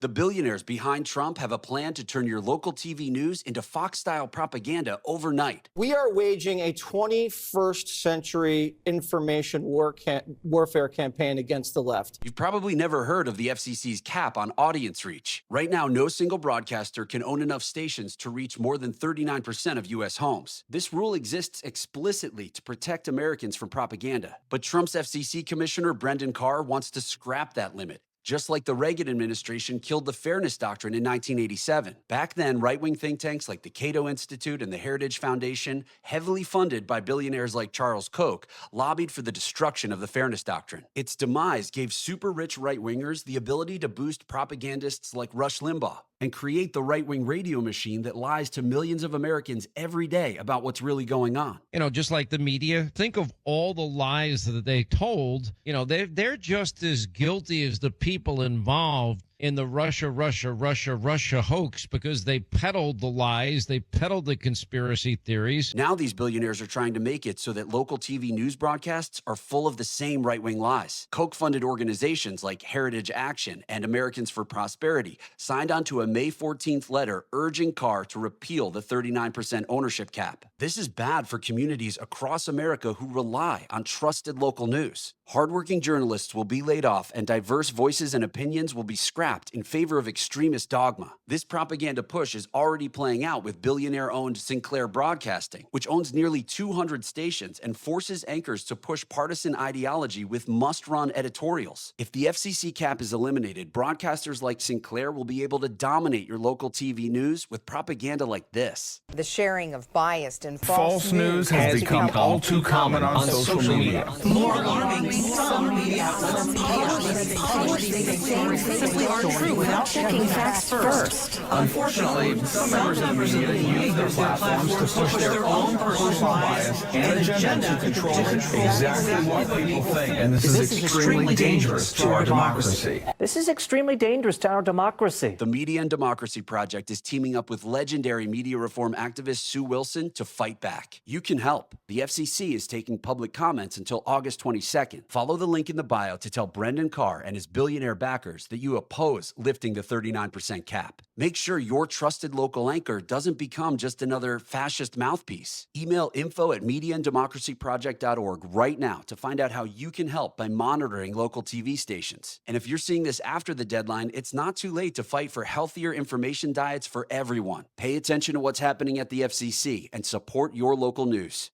The billionaires behind Trump have a plan to turn your local TV news into Fox-style propaganda overnight. We are waging a 21st century information warfare campaign against the left. You've probably never heard of the FCC's cap on audience reach. Right now, no single broadcaster can own enough stations to reach more than 39% of U.S. homes. This rule exists explicitly to protect Americans from propaganda. But Trump's FCC commissioner, Brendan Carr, wants to scrap that limit. Just like the Reagan administration killed the Fairness Doctrine in 1987. Back then, right-wing think tanks like the Cato Institute and the Heritage Foundation, heavily funded by billionaires like Charles Koch, lobbied for the destruction of the Fairness Doctrine. Its demise gave super-rich right-wingers the ability to boost propagandists like Rush Limbaugh and create the right-wing radio machine that lies to millions of Americans every day about what's really going on. Just like the media, think of all the lies that they told. They're just as guilty as the people involved in the Russia hoax, because they peddled the lies, they peddled the conspiracy theories. Now these billionaires are trying to make it so that local TV news broadcasts are full of the same right-wing lies. Koch-funded organizations like Heritage Action and Americans for Prosperity signed onto a May 14th letter urging Carr to repeal the 39% ownership cap. This is bad for communities across America who rely on trusted local news. Hardworking journalists will be laid off, and diverse voices and opinions will be scrapped in favor of extremist dogma. This propaganda push is already playing out with billionaire-owned Sinclair Broadcasting, which owns nearly 200 stations and forces anchors to push partisan ideology with must-run editorials. If the FCC cap is eliminated, broadcasters like Sinclair will be able to dominate your local TV news with propaganda like this. The sharing of biased and false news has become all too common on social media. More alarming, some media outlets publish these things simply aren't true without checking facts first. Unfortunately, some members of the media use their platforms to push their own personal bias and agenda to control exactly what people think. And this is extremely dangerous to our democracy. This is extremely dangerous to our democracy. The Media and Democracy Project is teaming up with legendary media reform activist Sue Wilson to fight back. You can help. The FCC is taking public comments until August 22nd. Follow the link in the bio to tell Brendan Carr and his billionaire backers that you oppose lifting the 39% cap. Make sure your trusted local anchor doesn't become just another fascist mouthpiece. Email info@mediaandemocracyproject.org right now to find out how you can help by monitoring local TV stations. And if you're seeing this after the deadline, it's not too late to fight for healthier information diets for everyone. Pay attention to what's happening at the FCC and support your local news.